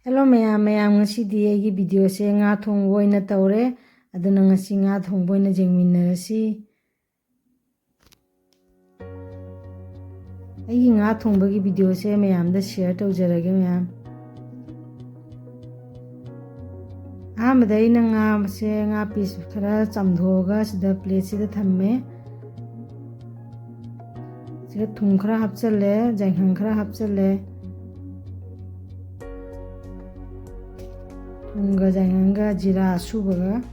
Hello mayam ngasi di video se nga thong boina tawre aduna ngasi nga thong boina jengminarasi ai nga thong bagi video se mayam da share tawjarage mayam amadai na nga se nga piece khara chamdhoga sida plate sida thamme sida thum khara hapchale janghang khara hapchale thumga janghanga jira subaga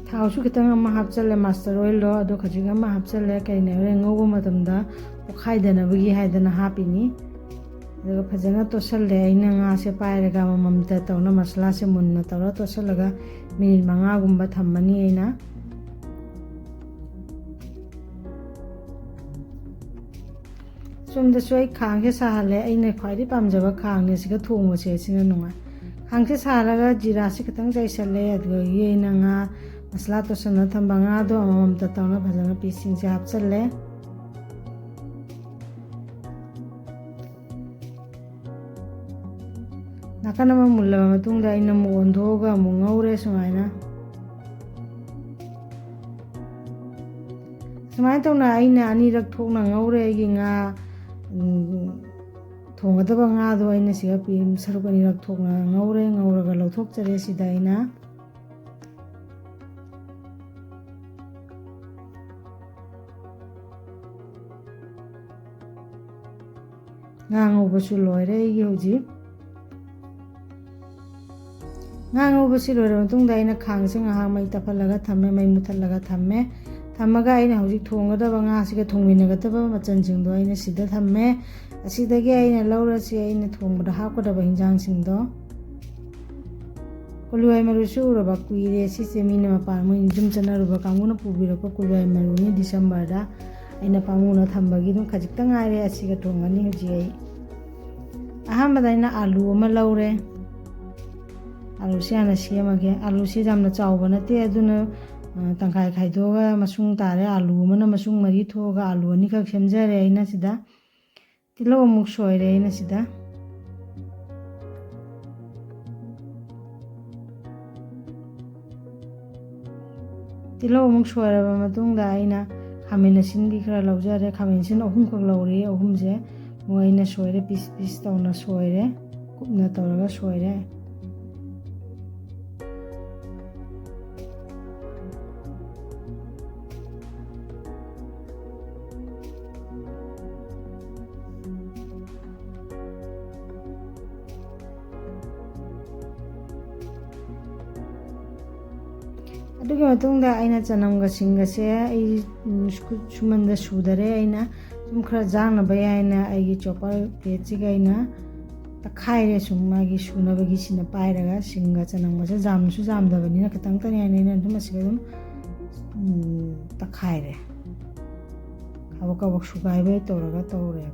thausu kitang ama hapchale master oil lo ado khajiga ama hapchale kaine re ngogo matamda pokhaidana bagi haidana hapini daga phajana tosalle aina nga se pairaga mamamta tawna masala se munna tawra tosalaga minute 5 gumba thammani aina somda soi khang se sahale aina khwaidi pamjaba khang ne siga thongwa se sina nunga khang se sahalaga jira se kitang jaisalle adga yeina nga masala tosana thamba nga do mamamta tawna phajana pising se hapchalle nakana ma mulla matungda ina mu ondhoga mu ngaure sumaina sumaina tawna aina anirak thokna ngaure gi nga thongadaba nga do aina siga pim saruk anirak thokna ngaure ngauraga lauthok chare sida aina nga ngobasu loire gi hoji ngang ubasi lore matungda aina khangse nga mai tapalaga thamme mai muthalaga thamme thamaga aina hojik thongadaba nga siga thongminagataba machan jingdo aina sida thamme asidagi aina laurasi aina thongbada hapkadaba hinjang singdo kulwai maru su uraba kuire sise mina mapa mo jum chanaruba kanguna pubirako kulwai maru ni December da aina pamuna thambagi dum khajikta ngaire asiga thongani hoji ai ahambada aina alu ama laure alu se ana siamage alu se jamna chawba nate aduna tangkai khaidoga masung tare alu mana masung mari thoga alu ani ka semjare aina sida tilo muk soire aina sida tilo muk soire ba matungda aina khamena sinbi khara laujare khamen sin ohum khak lauri ohum je mo aina soire piece tawna soire kupna tawraga soire adugi matungda aina chanamga singase ai sumanda sudare aina sum khara jangna bai aina aigi chopper pechiga aina takhaire sumagi sunabagi sina pairaga singa chanamga se jamsu jamdabani na katang tani aina dum asiga dum takhaire kabak sugai bai toraga tore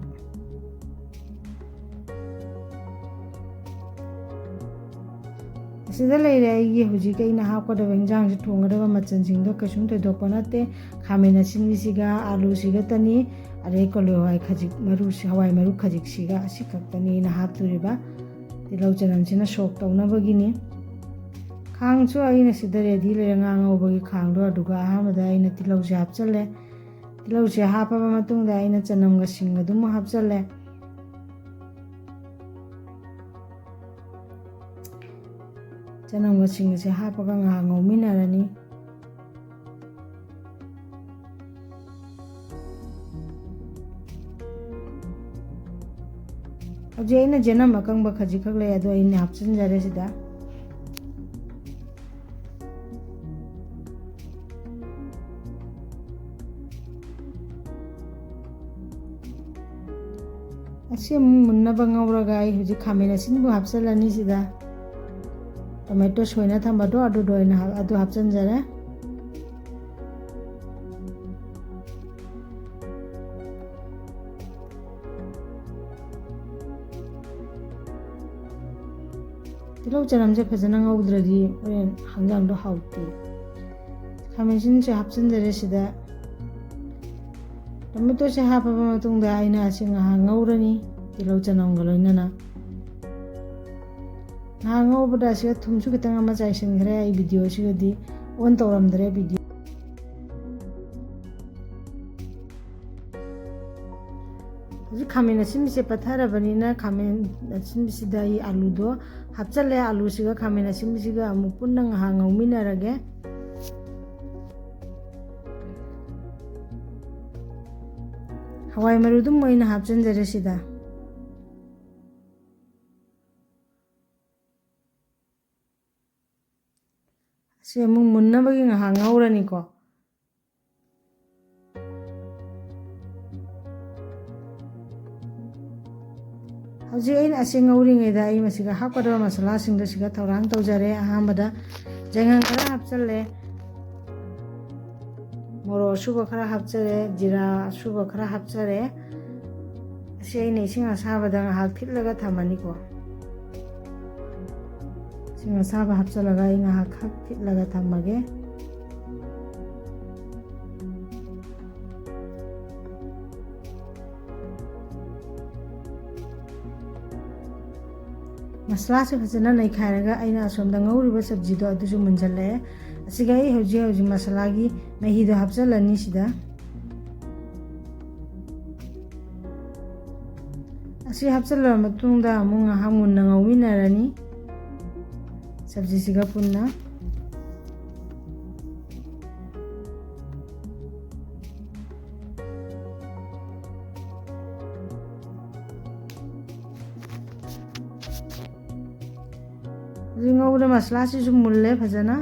sida leire aigi hujika ina hapkadaba hinjang se thongadaba machan jingdo kasum tedokpa nate khamena sinisiga alu siga tani are koloi khajik maru hawai maru khajik siga asikak tani na hapturiba tilau chanam sina sok tawnabagini khang chu aina sida ready le nganga obagi khang do aduga ahamada aina tilau se hapchalle tilau se hapaba matungda aina chanamga singa dum hapchalle chanamga singa se hapaga nga ngauminarani aje aina janam akangba khaji khak le ado aina hapchan jare sida ase munna bangauraga ai huji khamena sinbu hapchalani sida tomato soina thamba do adu doina adu hapchan jare tilo chanam je phajana ngaudradi oren hangjang do hauti khamen sin se hapchan jare sida ꯇꯣꯃꯦꯇꯣꯁꯦ ꯍꯥꯞꯄꯕ ꯃꯇꯨꯡꯗ ꯑꯩꯅ ꯑꯁꯤ ꯉꯥꯏꯍꯥꯛ ꯉꯧꯔꯅꯤ ꯇꯤꯜꯍꯧ ꯆꯅꯝꯒ ꯂꯣꯏꯅꯅ ꯉꯥꯏꯍꯥꯛ ꯉꯧꯕꯗ ꯑꯁꯤꯒ ꯊꯨꯝꯁꯨ ꯈꯤꯇꯪ ꯑꯃ ꯆꯥꯏꯁꯤꯟꯈ꯭ꯔꯦ ꯑꯩ ꯚꯤꯗꯤꯑꯣꯁꯤꯒꯗꯤ ꯑꯣꯟ ꯇꯧꯔꯝꯗ꯭ꯔꯦ ꯚꯤꯗꯤꯑꯣ ꯍꯧꯖꯤꯛ ꯈꯥꯃꯦꯟ ꯑꯁꯤꯟꯕꯁꯦ ꯄꯠꯊꯔꯕꯅꯤꯅ ꯈꯥꯃꯦꯟ ꯑꯁꯤꯟꯕꯁꯤꯗ ꯑꯩ ꯑꯂꯨꯗꯣ ꯍꯥꯞꯆꯜꯂꯦ ꯑꯂꯨꯁꯤꯒ ꯈꯥꯃꯦꯟ ꯑꯁꯤꯟꯕꯁꯤꯒ ꯑꯃꯨꯛ ꯄꯨꯟꯅ ꯉꯥꯏꯍꯥꯛ ꯉꯧꯃꯤꯟꯅꯔꯒꯦ ꯍꯋꯥꯏ ꯃꯔꯨꯗꯨꯝ ꯑꯣꯏꯅ ꯍꯥꯞꯆꯤꯟꯖꯔꯦ ꯁꯤꯗ ꯁꯤ ꯑꯃꯨꯛ ꯃꯨꯟꯅꯕꯒꯤ ꯉꯥꯏꯍꯥꯛ ꯉꯧꯔꯅꯤꯀꯣ ꯍꯧꯖꯤꯛ ꯑꯩꯅ ꯑꯁꯤ ꯉꯧꯔꯤꯉꯩꯗ ꯑꯩ ꯃꯁꯤꯒ ꯍꯥꯞꯀꯗꯕ ꯃꯁꯥꯂꯥꯁꯤꯡꯗꯣ ꯁꯤꯒ ꯊꯧꯔꯥꯡ ꯇꯧꯖꯔꯦ ꯑꯍꯥꯟꯕꯗ ꯌꯥꯏꯉꯪ ꯈꯔ ꯍꯥꯞꯆꯜꯂꯦ ꯃꯣꯔꯣꯛ ꯑꯁꯨꯕ ꯈꯔ ꯍꯥꯞꯆꯔꯦ ꯖꯤꯔꯥ ꯑꯁꯨꯕ ꯈꯔ ꯍꯥꯞꯆꯔꯦ ꯑꯁꯤ ꯑꯩꯅ ꯏꯁꯤꯡ ꯑꯁꯥꯕꯗ ꯉꯥꯏꯍꯥꯛ ꯊꯤꯠꯂꯒ ꯊꯝꯃꯅꯤꯀꯣ ꯏꯁꯤꯡ ꯑꯁꯥꯕ ꯍꯥꯞꯆꯜꯂꯒ ꯑꯩ ꯉꯥꯏꯍꯥꯛ ꯊꯤꯠꯂꯒ ꯊꯝꯃꯒꯦ ꯃꯁꯂꯥꯁꯦ ꯐꯖꯅ ꯅꯩꯈꯥꯏꯔꯒ ꯑꯩꯅ ꯑꯁꯣꯝꯗ ꯉꯧꯔꯤꯕ ꯁꯕꯖꯤꯗꯣ ꯑꯗꯨꯁꯨ ꯃꯨꯟꯖꯜꯂꯛꯑꯦ ꯑꯁꯤꯒ ꯑꯩ ꯍꯧꯖꯤꯛ ꯃꯁꯥꯂꯥꯒꯤ ꯃꯍꯤꯗꯣ ꯍꯥꯞꯆꯜꯂꯅꯤ ꯁꯤꯗ ꯑꯁꯤ ꯍꯥꯞꯆꯜꯂꯕ ꯃꯇꯨꯡꯗ ꯑꯃꯨꯛ ꯉꯥꯏꯍꯥꯛ ꯃꯨꯟꯅ ꯉꯧꯃꯤꯟꯅꯔꯅꯤ ꯁꯕꯖꯤꯁꯤꯒ ꯄꯨꯟꯅ ꯍꯧꯖꯤꯛ ꯉꯧꯕꯗ ꯃꯁꯂꯥꯁꯤꯁꯨ ꯃꯨꯜꯂꯦ ꯐꯖꯅ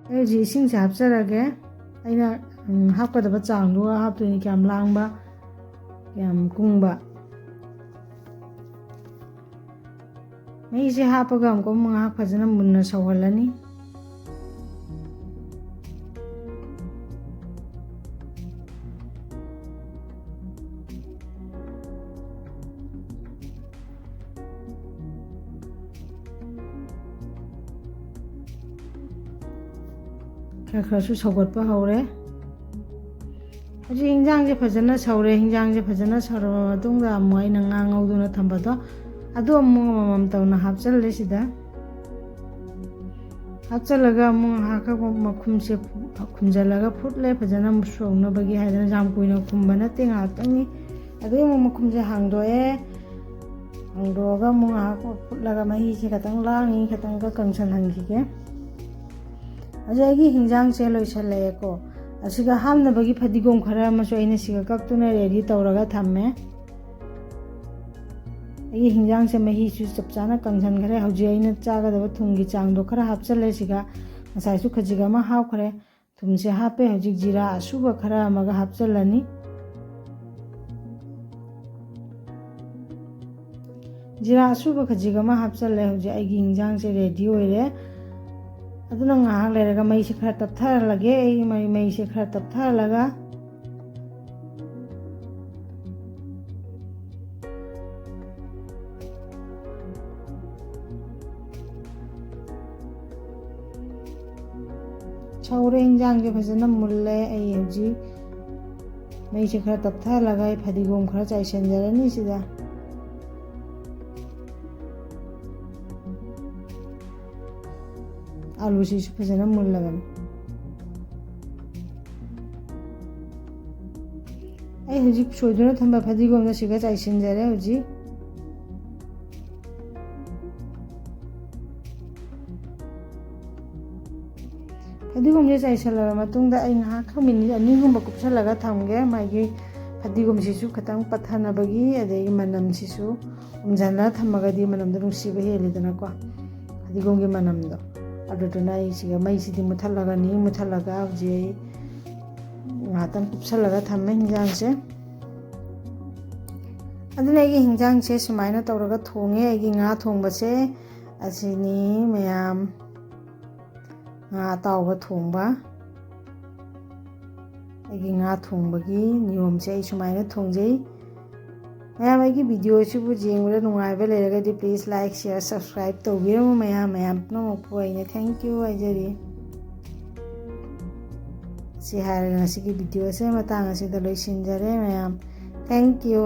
ꯑꯩ ꯍꯧꯖꯤꯛ ꯏꯁꯤꯡꯁꯦ ꯍꯥꯞꯆꯔꯒꯦ ꯑꯩꯅ ꯍꯥꯞꯀꯗꯕ ꯆꯥꯡꯗꯨꯒ ꯍꯥꯞꯇꯣꯏꯅꯤ ꯀꯌꯥꯝ ꯂꯥꯡꯕ ꯀꯌꯥꯝ ꯀꯨꯡꯕ ꯃꯍꯤꯁꯦ ꯍꯥꯞꯄꯒ ꯑꯃꯨꯛ ꯉꯥꯏꯍꯥꯛ ꯐꯖꯅ ꯃꯨꯟꯅ ꯁꯧꯍꯜꯂꯅꯤ ꯈꯔ ꯈꯔꯁꯨ ꯁꯧꯒꯠꯄ ꯍꯧꯔꯦ ꯍꯧꯖꯤꯛ ꯍꯤꯟꯖꯥꯡꯁꯦ ꯐꯖꯅ ꯁꯧꯔꯦ ꯍꯤꯟꯖꯥꯡꯁꯦ ꯐꯖꯅ ꯁꯧꯔꯕ ꯃꯇꯨꯡꯗ ꯑꯃꯨꯛ ꯑꯩꯅ ꯉꯥ ꯉꯧꯗꯨꯅ ꯊꯝꯕꯗꯣ ꯑꯗꯨ ꯑꯃꯨꯛ ꯑꯃꯃꯝ ꯇꯧꯅ ꯍꯥꯞꯆꯜꯂꯦ ꯁꯤꯗ ꯍꯥꯞꯆꯜꯂꯒ ꯑꯃꯨꯛ ꯉꯥꯏꯍꯥꯛ ꯃꯈꯨꯝꯁꯦ ꯈꯨꯝꯖꯤꯜꯂꯒ ꯐꯨꯠꯂꯦ ꯐꯖꯅ ꯁꯧꯅꯕꯒꯤ ꯍꯥꯏꯗꯅ ꯌꯥꯝ ꯀꯨꯏꯅ ꯈꯨꯝꯕ ꯅꯠꯇꯦ ꯉꯥꯏꯍꯥꯛꯇꯪꯅꯤ ꯑꯗꯨꯒꯤ ꯑꯃꯨꯛ ꯃꯈꯨꯝꯁꯦ ꯍꯥꯡꯗꯣꯛꯑꯦ ꯍꯥꯡꯗꯣꯛꯑꯒ ꯑꯃꯨꯛ ꯉꯥꯏꯍꯥꯛ ꯐꯨꯠꯂꯒ ꯃꯍꯤꯁꯦ ꯈꯤꯇꯪ ꯂꯥꯡꯉꯤ ꯈꯤꯇꯪꯒ ꯀꯪꯁꯤꯜꯍꯟꯈꯤꯒꯦ ꯍꯧꯖꯤꯛ ꯑꯩꯒꯤ ꯍꯤꯟꯖꯥꯡꯁꯦ ꯂꯣꯏꯁꯜꯂꯛꯑꯦꯀꯣ ꯑꯁꯤꯒ ꯍꯥꯞꯅꯕꯒꯤ ꯐꯗꯤꯒꯣꯝ ꯈꯔ ꯑꯃꯁꯨ ꯑꯩꯅ ꯁꯤꯒ ꯀꯛꯇꯨꯅ ꯔꯦꯗꯤ ꯇꯧꯔꯒ ꯊꯝꯃꯦ ꯑꯩꯒꯤ ꯍꯤꯟꯖꯥꯡꯁꯦ ꯃꯍꯤꯁꯨ ꯆꯞ ꯆꯥꯅ ꯀꯪꯁꯤꯟꯈ꯭ꯔꯦ ꯍꯧꯖꯤꯛ ꯑꯩꯅ ꯆꯥꯒꯗꯕ ꯊꯨꯝꯒꯤ ꯆꯥꯡꯗꯣ ꯈꯔ ꯍꯥꯞꯆꯜꯂꯦ ꯁꯤꯒ ꯉꯁꯥꯏꯁꯨ ꯈꯖꯤꯛ ꯑꯃ ꯍꯥꯞꯈ꯭ꯔꯦ ꯊꯨꯝꯁꯦ ꯍꯥꯞꯄꯦ ꯍꯧꯖꯤꯛ ꯖꯤꯔꯥ ꯑꯁꯨꯕ ꯈꯔ ꯑꯃꯒ ꯍꯥꯞꯆꯜꯂꯅꯤ ꯖꯤꯔꯥ ꯑꯁꯨꯕ ꯈꯖꯤꯛ ꯑꯃ ꯍꯥꯞꯆꯜꯂꯦ ꯍꯧꯖꯤꯛ ꯑꯩꯒꯤ ꯍꯤꯟꯖꯥꯡꯁꯦ ꯔꯦꯗꯤ ꯑꯣꯏꯔꯦ ꯑꯗꯨꯅ ꯉꯥꯏꯍꯥꯛ ꯂꯩꯔꯒ ꯃꯩꯁꯦ ꯈꯔ ꯇꯞꯊꯍꯜꯂꯒꯦ ꯑꯩ ꯃꯩꯁꯦ ꯈꯔ ꯇꯞꯊꯍꯜꯂꯒ ꯁꯧꯔꯦ ꯍꯤꯟꯖꯥꯡꯁꯦ ꯐꯖꯅ ꯃꯨꯜꯂꯦ ꯑꯩ ꯍꯧꯖꯤꯛ ꯃꯩꯁꯦ ꯈꯔ ꯇꯞꯊꯍꯜꯂꯒ ꯑꯩ ꯐꯗꯤꯒꯣꯝ ꯈꯔ ꯆꯥꯏꯁꯤꯟꯖꯔꯅꯤ ꯁꯤꯗ ꯑꯂꯨꯁꯤꯁꯨ ꯐꯖꯅ ꯃꯨꯜꯂꯕꯅꯤ ꯑꯩ ꯍꯧꯖꯤꯛ ꯁꯣꯏꯗꯨꯅ ꯊꯝꯕ ꯐꯗꯤꯒꯣꯝꯗ ꯁꯤꯒ ꯆꯥꯏꯁꯤꯟꯖꯔꯦ ꯍꯧꯖꯤꯛ ꯐꯗꯤꯒꯣꯝꯁꯦ ꯆꯥꯏꯁꯤꯜꯂꯕ ꯃꯇꯨꯡꯗ ꯑꯩ ꯉꯥꯏꯍꯥꯛ ꯃꯤꯅꯤꯠ 2-3 ꯀꯨꯞꯁꯜꯂꯒ ꯊꯝꯒꯦ ꯃꯥꯒꯤ ꯐꯗꯤꯒꯣꯝꯁꯤꯁꯨ ꯈꯤꯇꯪ ꯄꯠꯊꯅꯕꯒꯤ ꯑꯗꯒꯤ ꯃꯅꯝꯁꯤꯁꯨ ꯎꯝꯖꯜꯂꯒ ꯊꯝꯃꯒꯗꯤ ꯃꯅꯝꯗꯣ ꯅꯨꯡꯁꯤꯕ ꯍꯦꯜꯂꯤꯗꯅꯀꯣ ꯐꯗꯤꯒꯣꯝꯒꯤ ꯃꯅꯝꯗꯣ ꯑꯗꯨꯗꯨꯅ ꯑꯩ ꯁꯤꯒ ꯃꯩꯁꯤꯗꯤ ꯃꯨꯠꯊꯠꯂꯒꯅꯤ ꯃꯨꯠꯊꯠꯂꯒ ꯍꯧꯖꯤꯛ ꯑꯩ ꯉꯥꯏꯍꯥꯛꯇꯪ ꯀꯨꯞꯁꯜꯂꯒ ꯊꯝꯃꯦ ꯍꯤꯟꯖꯥꯡꯁꯦ ꯑꯗꯨꯅ ꯑꯩꯒꯤ ꯍꯤꯟꯖꯥꯡꯁꯦ ꯁꯨꯃꯥꯏꯅ ꯇꯧꯔꯒ ꯊꯣꯡꯉꯦ ꯑꯩꯒꯤ ꯉꯥ ꯊꯣꯡꯕꯁꯦ ꯑꯁꯤꯅꯤ ꯃꯌꯥꯝ ꯉꯥ ꯑꯇꯥꯎꯕ ꯊꯣꯡꯕ ꯑꯩꯒꯤ ꯉꯥ ꯊꯣꯡꯕꯒꯤ ꯅꯤꯌꯣꯝꯁꯦ ꯑꯩ ꯁꯨꯃꯥꯏꯅ ꯊꯣꯡꯖꯩ ꯃꯌꯥꯝ ꯑꯩꯒꯤ ꯚꯤꯗꯤꯑꯣꯁꯤꯕꯨ ꯌꯦꯡꯕꯗ ꯅꯨꯡꯉꯥꯏꯕ ꯂꯩꯔꯒꯗꯤ ꯄ꯭ꯂꯤꯖ ꯂꯥꯏꯛ ꯁꯤꯌꯔ ꯁꯕꯁꯀ꯭ꯔꯥꯏꯕ ꯇꯧꯕꯤꯔꯝꯃꯨ ꯃꯌꯥꯝ ꯄꯨꯝꯅꯃꯛꯄꯨ ꯑꯩꯅ ꯊꯦꯡꯛ ꯌꯨ ꯍꯥꯏꯖꯔꯤ ꯁꯤ ꯍꯥꯏꯔꯒ ꯉꯁꯤꯒꯤ ꯚꯤꯗꯤꯑꯣꯁꯦ ꯃꯇꯥꯡ ꯑꯁꯤꯗ ꯂꯣꯏꯁꯤꯟꯖꯔꯦ ꯃꯌꯥꯝ ꯊꯦꯡꯛ ꯌꯨ